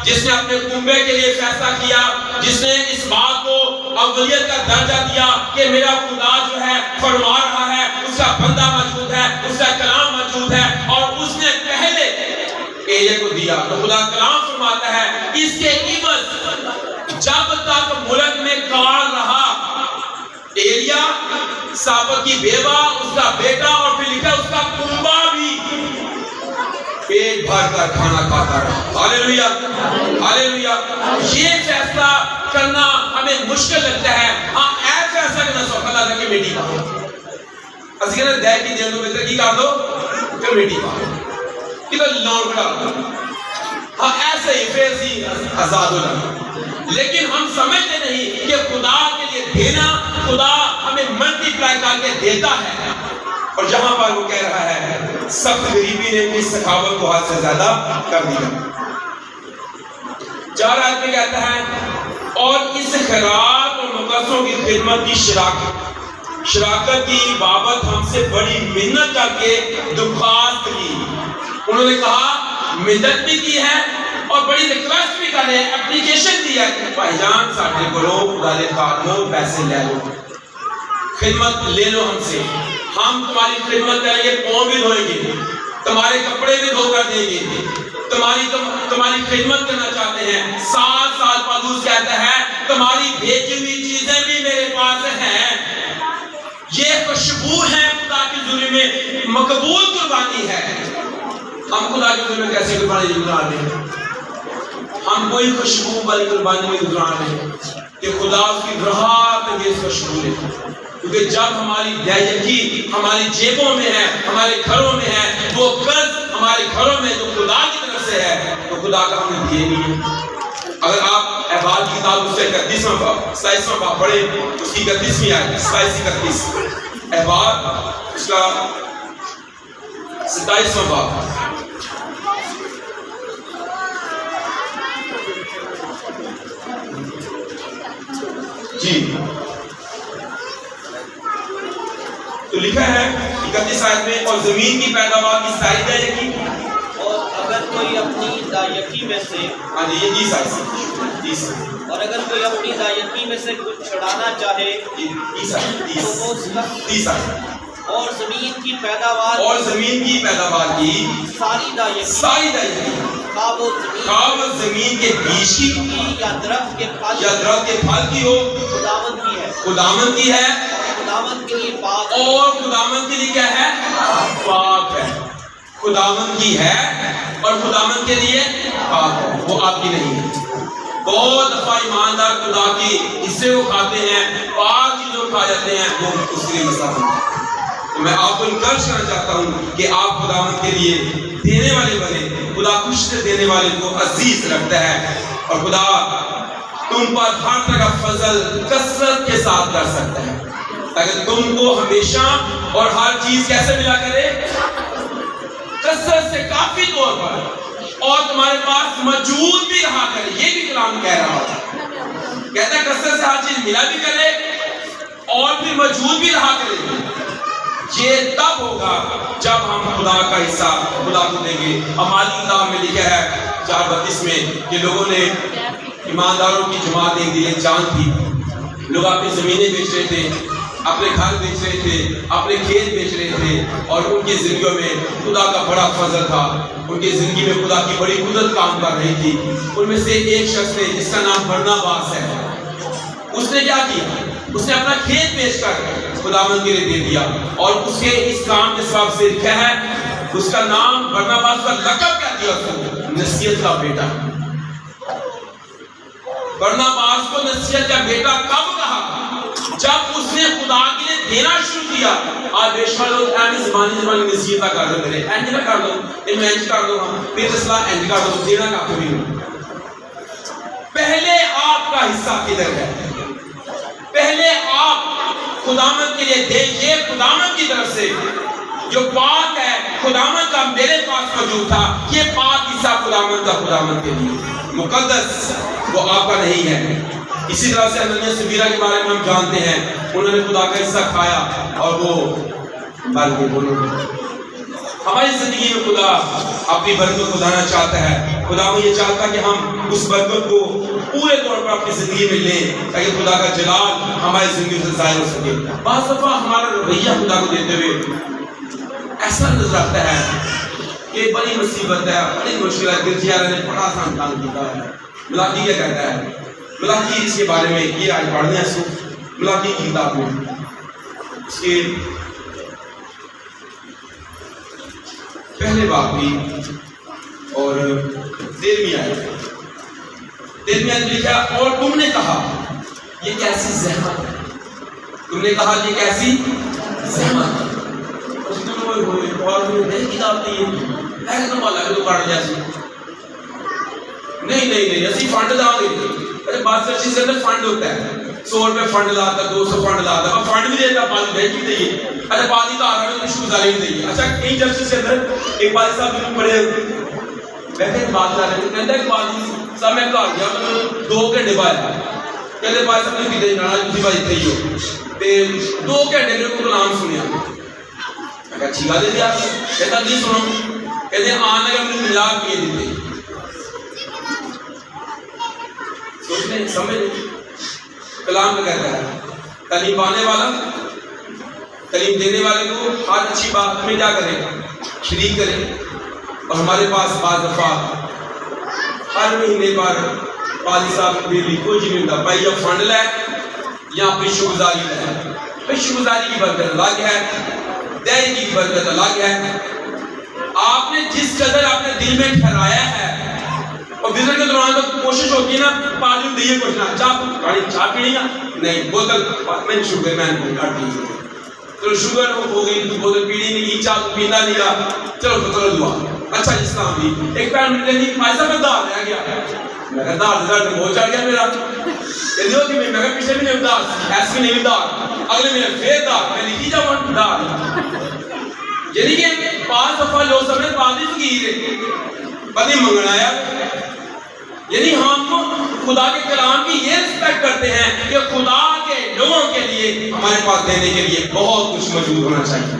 جس نے اپنے کنبے کے لیے فیصلہ کیا جس نے اس بات کو اولیت کا درجہ دیا کہ میرا خدا جو ہے فرما رہا ہے اس کا بندہ موجود ہے اس کا کلام موجود ہے اور اس نے پہلے ایلیا کو دیا. تو خدا کلام فرماتا ہے اس کے عوض جب تک ملک میں کال رہا ایلیا صحابہ کی بیوہ اس کا بیٹا اور پھر لکھا اس کا کنبا بھی پیٹ بھر کر کھانا کھاتا رہا. ہاللیلویا ہاللیلویا. یہ فیصلہ کرنا ہمیں مشکل لگتا ہے. ہاں اے فیصلہ کرنا سوکھا لگتا کہ بیٹی پاؤ اسی کہنا دے کی دین دو بہتر کی کر دو کہ بیٹی پاؤ کہ تو لون بڑا ہاں ایسے ہی فیضی آزاد ہو جانا. لیکن ہم سمجھتے نہیں کہ خدا کے لیے دینا خدا ہمیں ملٹی پلائی کر کے دیتا ہے. اور جہاں پر وہ کہہ رہا ہے سخت غریبی نے اپنی سخاوت کو حد سے زیادہ کر دیا. 4 آیت میں کہتا ہے اور اس خیرات اور مقدسوں کی خدمت کی شراکت کی بابت ہم سے بڑی محنت کر کے درخواست کی. انہوں نے کہا محنت بھی کی ہے اور بڑی ریکویسٹ بھی کر رہے ہیں اپلیکیشن دی ہے کہ بھائی جان ساڈے کولوں خدا دے خادموں پیسے لے لو خدمت لے لو ہم سے ہم تمہاری خدمت کریں گے پاؤں بھی دھوئیں گے تمہارے کپڑے بھی دھو کر دیں گے تمہاری خدمت کرنا چاہتے ہیں. 7 سال پالوس کہتا ہے تمہاری بھیجی ہوئی چیزیں بھی میرے پاس ہیں. یہ خوشبو ہے خدا کی حضوری میں مقبول قربانی ہے. ہم خدا کی حضوری میں کیسے قربانی گزار رہے ہیں؟ ہم کوئی خوشبو والی قربانی میں گزار رہے ہیں کہ خدا اس کی راحت انگیز خوشبو لے. کیونکہ جب ہماری بیعزتی ہماری جیبوں میں ہے، ہمارے گھروں میں ہے، وہ قرض ہمارے گھروں میں جو خدا کی طرف سے ہے تو خدا کا ہمیں دیے نہیں ہے۔ اگر آپ احباب کی کتاب اس سے 31واں باب 27واں باب پڑھیں، اس کی 31ویں آیت 27-31 احباب اس کا 27واں باب۔ جی تو لکھا ہے 31 آیت میں، اور زمین کی پیداوار کی ساری دائیکی، اور اگر کوئی اپنی دائیکی میں سے ہاں جی یہ 20 آیت اور اگر کوئی اپنی دائیکی میں سے کچھ چھڑانا چاہے 30 آیت تو وہ اس کا 30 آیت، اور زمین کی پیداوار اور زمین کی پیداوار کی ساری دائیکی خواہ وہ زمین کے بیج کی یا درخت کے پھل کی ہو، خداوند کی ہے، خداوند کے لیے پاک، اور خداوند کے لیے کیا ہے؟ پاک ہے۔ خداوند کی ہے اور خداوند کے لیے پاک ہے، وہ آپ کی نہیں ہے۔ بہت دفعہ ایماندار خدا کی حصے کو کھاتے ہیں، پاک چیزوں کھا جاتے ہیں، وہ اس کے لیے مسئلہ ہے۔ تو میں آپ کو انکریج کرنا چاہتا ہوں کہ آپ خداوند کے لیے دینے والے بنے۔ خدا خوش سے دینے والے کو عزیز رکھتا ہے، اور خدا تم پر ہر طرح فضل کثرت کے ساتھ کر سکتا ہے، تاکہ تم کو ہمیشہ اور ہر چیز کیسے ملا کرے؟ کثرت سے، کافی طور پر، اور تمہارے پاس موجود بھی رہا کرے۔ یہ بھی کلام کہہ رہا ہے، کہتا ہے کثرت سے ہر چیز ملا بھی کرے اور پھر موجود بھی رہا کرے۔ یہ تب ہوگا جب ہم خدا کا حصہ خدا کو دیں گے۔ ہماری کتاب میں لکھا ہے 4:32 میں کہ لوگوں نے ایمانداروں کی جماعت ایک دل ایک جان تھی، لوگ اپنی زمینیں بیچ رہے تھے، اپنے گھر بیچ رہے تھے، اپنے کھیت بیچ رہے تھے، اور ان کی زندگیوں میں خدا کا بڑا فضل تھا، ان کی زندگی میں خدا کی بڑی قدرت کام کر رہی تھی۔ ان میں سے ایک شخص نے جس کا نام برناباس ہے، اس نے کیا کیا؟ اس نے اپنا کھیت بیچ کر خداوند کے لیے دے دیا، اور اس کے اس کام کے سبب سے لکھا ہے اس کا نام برناباس کا لقب کیا دیا اس کو؟ نصیحت کا بیٹا۔ برناباس کو نصیحت کا بیٹا کب کہا؟ جب اس نے خدا کے لیے دینا شروع کیا۔ آج بے شمار لوگ ایسے زبانی نصیحت کر دو، میرے اینج نہ کر دو، انج کر دو، پھر اصلاح اینج کر دو، دینا کا تو نہیں۔ پہلے آپ کا حصہ کدھر ہے؟ پہلے آپ خداوند کے لیے دیں۔ یہ خداوند کی طرف سے جو پاک ہے، خداوند کا میرے پاس موجود تھا، یہ پاک حصہ خداوند کا خداوند کے لیے مقدس، وہ آپ کا نہیں ہے۔ اسی طرح سے حنانیہ سفیرہ کے بارے میں ہم جانتے ہیں، انہوں نے خدا کا حصہ کھایا اور وہ مر گئے دونوں۔ ہماری زندگی میں خدا اپنی برکت کو لانا چاہتا ہے۔ خدا وہ یہ چاہتا ہے کہ ہم اس برکت کو پورے طور پر اپنی زندگی میں لیں، تاکہ خدا کا جلال ہماری زندگی سے ظاہر ہو سکے۔ بعض دفعہ ہمارا رویہ خدا کو دیتے ہوئے ایسا نظر آتا ہے کہ بڑی مصیبت ہے، بڑی مشکل ہے، گرجیارہ نے بڑا آسان کام کیا ہے۔ ملاکی کیا کہتا ہے؟ ملاکی اس کے بارے میں یہ آج پڑھنے ہیں سو ملاکی کی کتاب میں اس کے پہلے باب بھی اور 13ویں آیت لکھا، اور تم نے کہا یہ کیسی زحمت ہے، تم نے کہا یہ کیسی زحمت ہے، اور نہیں کتاب نہیں ہے تو والا ہے تو پڑھ جیسی نہیں اسی فنڈ لا دے۔ ارے بات سچی سے اندر فنڈ ہوتا ہے، 100 روپے فنڈ لاتا، 200 فنڈ لاتا، وہ فنڈ بھی دیتا، پانی بھیج بھی دئیے، اچھا پانی تو آ رہا ہے تو شروع گزاری بھی دئیے۔ اچھا کئی چرچز کے اندر ایک بات صاحب جو بڑے بیٹھے بات کر رہے ہیں، کہتا ہے کہ بات صاحب میں گھر گیا تو 2 گھنٹے بایا، کہتے بات صاحب نے کتنے جانا تھی بات اتنے ہی ہو، تے 2 گھنٹے میں کو نام سنیا، میں کہا اچھی گل ہے، کہتا نہیں سنو، کہتے آنے کا مجھے ملاق کیے دیتے، سوچنے سمجھ کلام میں کہتا ہے تعلیم پانے والا تعلیم دینے والے کو ہر اچھی بات میں کیا کرے؟ شریک کرے۔ اور ہمارے پاس بعض دفعہ ہر مہینے پر قاضی صاحب بھی کوئی چیز نہیں ہوتا، بھائی یا فنڈ لے یا اپنی شکرگزاری لے۔ شکرگزاری کی برکت الگ ہے، دہی کی برکت الگ ہے۔ آپ نے جس قدر اپنے دل میں ٹھہرایا ہے اور اور وزٹ کے دوران تو کوشش ہوتی ہے نا پانی میں دیے کچھ نہ چاہ پینی گا نہیں بوتل میں شوگر میں کاٹ دی چلو شوگر ہو گئی تو بوتل پینی نہیں کی چاہ پینا نہیں گا چلو چلو دعا اچھا اسلام بھی ایک پیر ملنے نہیں پیسہ میں دار رہ گیا میں کہا دار بہت چڑھ گیا میرا کہ دیو کہ میں کہا پیچھے بھی نہیں دار ایسے بھی نہیں دار اگلے میں پھر دار میں لکھی جاؤں دار یعنی کہ 5 دفعہ لوگ سمجھے پانی فقیر ہے پتی منگنا ہے یعنی ہم خدا کے کلام کی یہ رسپیکٹ کرتے ہیں کہ خدا کے لوگوں کے لیے ہمارے پاس دینے کے لیے بہت کچھ موجود ہونا چاہیے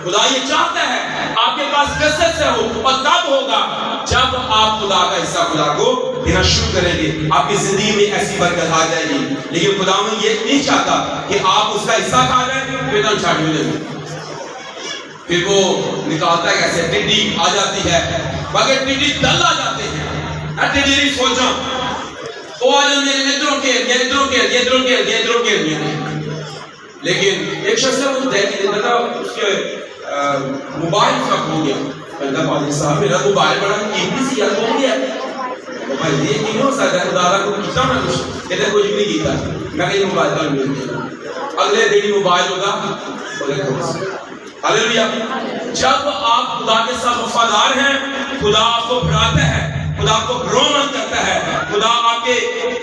خدا یہ چاہتا ہے آپ کے پاس کثرت سے ہو اور تب ہوگا جب آپ خدا کا حصہ خدا کو دینا شروع کریں گے آپ کی زندگی میں ایسی برکت آ جائے گی لیکن خدا میں یہ نہیں چاہتا کہ آپ اس کا حصہ کھا جائیں پھر تو چھاٹ ملے گی پھر وہ نکالتا ہے کیسے ٹڈی آ جاتی ہے باقی ٹڈی دل آ جاتے ہیں ٹڈی نہیں سوچا وہ آ جاتے ہیں ادھروں کے لیکن ایک شخص ہے وہ دیکھ کے دیتا اس کے موبائل خراب ہو گیا بندہ پادری صاحب میرا موبائل بڑا قیمتی سی یاد ہو گیا بھائی یہ نہیں ہو سکتا ہے خدا کو کیتا میں کچھ کہتے کچھ بھی نہیں کیتا میں کہ یہ موبائل کا مل گیا اگلے دن موبائل ہوگا ہاللیلویا جب آپ خدا کے ساتھ وفادار ہیں خدا آپ کو بڑھاتا ہے خدا آپ کو گرو مند کرتا ہے خدا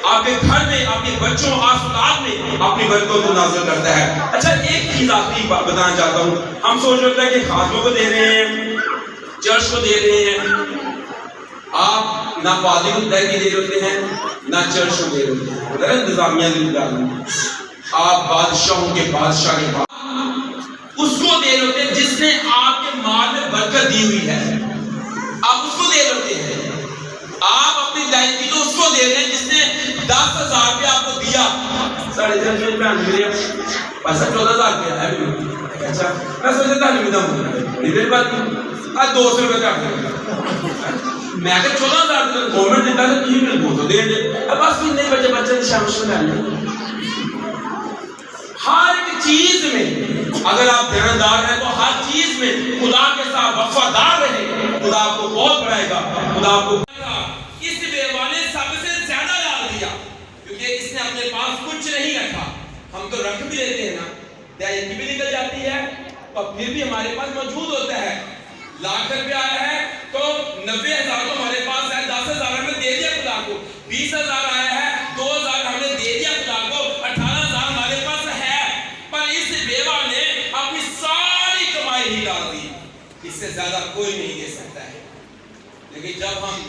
آپ کے گھر میں آپ کے بچوں اولاد میں اپنی برکت کو نازل کرتا ہے اچھا ایک چیز آخری بتانا چاہتا ہوں ہم سوچ رہے ہیں کہ خادموں کو دے رہے ہیں چرچ کو دے رہے ہیں آپ نہ پادری کو دے رہے ہیں نہ چرچ کو دے رہے ہیں ادھر انتظامیہ آپ بادشاہوں کے بادشاہ کے اس کو دے رہے ہوتے ہیں جس نے آپ کے مال میں برکت دی ہوئی ہے آپ اس کو دے رہے ہوتے ہیں آپ اپنی دائیں کی تو اس کو دے رہے ہیں جس نے 10,000 روپے آپ کو دیا 3.5 میں ملے پیسہ 14,000 روپے ہے بھی اچھا میں سوچا تھا نہیں دوں میرے بات آج 200 روپے کاٹ دیں میں کہ 14,000 گورنمنٹ دیتا ہے تو تھی میرے کو تو دے دے اب بس بھی نہیں بچے بچے شامش میں ڈالیں ہر ایک چیز میں اگر آپ دیندار ہیں تو ہر چیز میں خدا کے ساتھ وفادار رہیں خدا آپ کو بہت بڑھائے گا خدا آپ کو اس بیوہ نے سب سے زیادہ ڈال دیا کیونکہ اس نے اپنے پاس کچھ نہیں رکھا ہم تو رکھ بھی لیتے ہیں نا دیانت بھی نکل جاتی ہے اور پھر بھی ہمارے پاس موجود ہوتا ہے لاکھ روپے آیا ہے تو 90,000 تو ہمارے پاس ہے 10,000 ہم نے دے دیا خدا کو 20,000 آیا ہے 2,000 ہم نے دے دیا خدا کو 18,000 ہمارے پاس ہے پر اس بیوہ نے اپنی ساری کمائی ہی ڈال دی اس سے زیادہ کوئی نہیں دے سکتا ہے لیکن جب ہم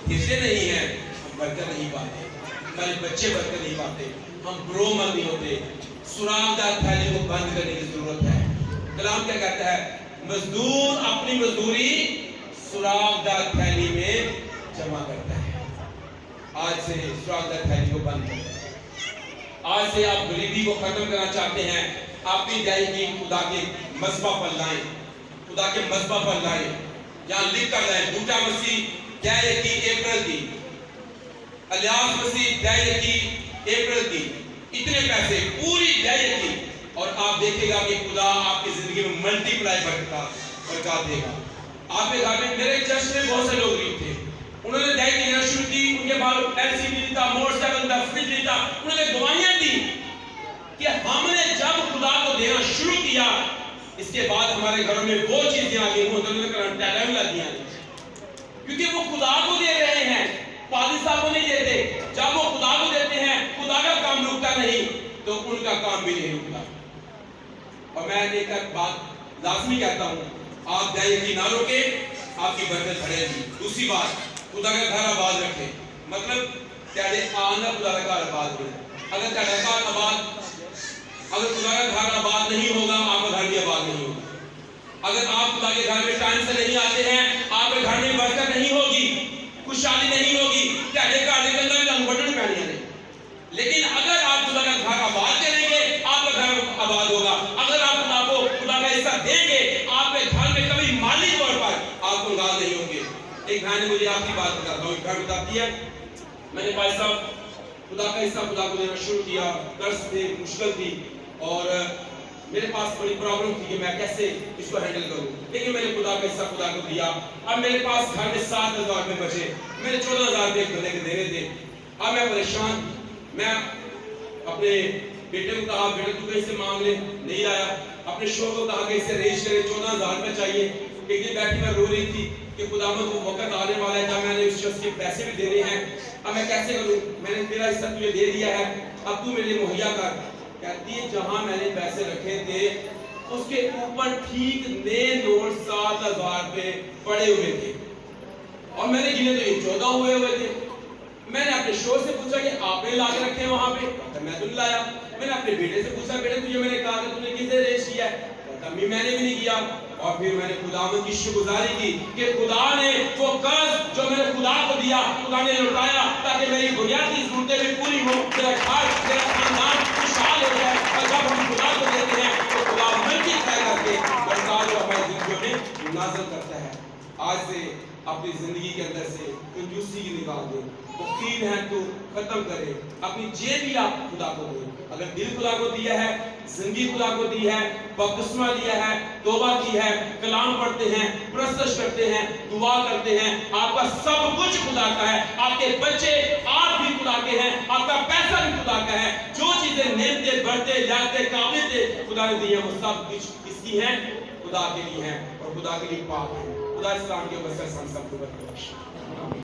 دیتے نہیں ہیں ہم برکت نہیں پاتے ہمارے بچے برکت نہیں پاتے ہم گرو مند نہیں ہوتے سراغ دار تھیلی کو بند کرنے کی ضرورت ہے کلام کیا کہتا ہے مزدور اپنی مزدوری سراغ دار تھیلی میں جمع کرتا ہے آج سے سراغ دار تھیلی کو بند کرتا ہے آج سے آپ غریبی کو ختم کرنا چاہتے ہیں اپنی دائیں خدا کے مذبح پر لائیں خدا کے مذبح پر لائیں یہاں لکھ کر لائیں بوٹا مسیح دائیں کی اپریل کی الیاس مسیح دائیں کی اپریل کی اتنے پیسے پوری دائیں کی اور آپ دیکھیں گا کہ خدا آپ کی زندگی میں ملٹی پلائی برکات دے گا آپ کے گھر میں میرے چرچ میں بہت سے لوگ غریب تھے انہوں نے دائیں دینا شروع کی ان کے بعد ایل سی ڈی تھا موٹر سائیکل تھا فریج تھا انہوں نے دعائیں دی کہ ہم نے جب خدا کو دینا شروع کیا اس کے بعد ہمارے گھروں میں وہ چیزیں آ گئی وہ ٹیلنٹ لگی ہیں کیونکہ وہ خدا کو دے رہے ہیں پادری صاحب کو نہیں دیتے جب وہ خدا کو دیتے ہیں خدا کا کام رکتا نہیں تو ان کا کام بھی نہیں رکتا اور میں ایک بات لازمی کہتا ہوں آپ دائیں کی نہ روکے آپ کی برکت بڑھے گی دوسری بات خدا کا گھر آباد رکھے مطلب تیرے آنا خدا کا گھر آباد ہوئے اگر تیرا گھر آباد اگر خدا کا گھر آباد نہیں ہوگا آپ کا گھر بھی آباد نہیں ہوگا اگر آپ خدا کے گھر میں ٹائم سے نہیں آتے ہیں آپ کے گھر میں برکت نہیں ہوگی خوشحالی نہیں ہوگی تیرے گھر کے اندر رنگ بٹن پہننے ہیں لیکن اگر آپ خدا کا گھر آباد کریں گے آپ کا گھر آباد ہوگا اگر آپ خدا کو خدا کا حصہ دیں گے آپ کے گھر میں کبھی مالی طور پر آپ کو گال نہیں ہوں گے ایک بھائی نے مجھے آپ کی بات بتاتا ہوں گھر بتاتی ہے میں نے بھائی صاحب خدا کا حصہ خدا کو دینا شروع کیا قرض تھے مشکل تھی اور میرے پاس بڑی پرابلم تھی کہ میں کیسے اس کو ہینڈل کروں، لیکن میں نے خدا کا حصہ خدا کو دیا. اب میرے پاس گھر میں 7,000 روپے بچے، میں نے 14,000 روپے ایک بندے کے دینے تھے. اب میں پریشان، میں اپنے بیٹے کو کہا بیٹا تو کہیں سے مانگ لے، نہیں آیا. اپنے شوہر کو کہا کہ اسے ریز کرے، 14,000 روپے چاہیے. ایک دن بیٹھی میں رو رہی تھی کہ خداوند کو وقت آنے والا ہے جب میں نے اس شخص کے پیسے بھی دینے ہیں، اب میں کیسے کروں؟ میں نے تیرا حصہ تجھے دے دیا ہے، اب تو میرے لیے مہیا کر. کہتی ہے جہاں میں نے پیسے رکھے تھے اس کے اوپر ٹھیک نئے نوٹ 7,000 روپے پڑے ہوئے تھے اور میں نے گنے تو یہ 14 ہوئے تھے. میں نے اپنے شوہر سے پوچھا کہ آپ نے لا کے رکھے ہیں وہاں پہ؟ میں تو نہیں لایا. میں نے اپنے بیٹے سے پوچھا بیٹے تجھے میں نے کہا کہ تم نے کس سے ریز کیا ہے؟ امی میں نے بھی نہیں کیا. اور پھر میں نے خداوند کی شکرگزاری کی کہ خدا نے وہ قرض جو میں نے خدا کو دیا خدا نے لوٹایا تاکہ میری بنیادی ضرورتیں بھی پوری ہوں، میرا گھر میرا خاندان خوشحال ہو جائے. اور جب ہم خدا کو دیتے ہیں تو خدا ملٹی پلائی کر کے برکات کو ہماری زندگیوں میں نازل کرتا ہے. آج سے اپنی زندگی کے اندر سے کنجوسی کی نکال دیں، تین ہے تو ختم کرے. اپنی جیب بھی آپ خدا کو دیں. اگر دل خدا کو دیا ہے، زندگی خدا کو دی ہے، بپتسمہ لیا ہے، توبہ کی ہے، کلام پڑھتے ہیں، پرستش کرتے ہیں، دعا کرتے ہیں، آپ کا سب کچھ خدا کا ہے. آپ کے بچے آپ بھی خدا کے ہیں، آپ کا پیسہ بھی خدا کا ہے. جو چیزیں نعمتیں بڑھتے جاتے قابلیتیں خدا نے دی ہیں وہ سب کچھ کس کی ہیں؟ خدا کے لیے ہیں اور خدا کے لیے پاک ہیں. خدا اس کام کے وسیلے سے ہم سب کو برکت بخشے.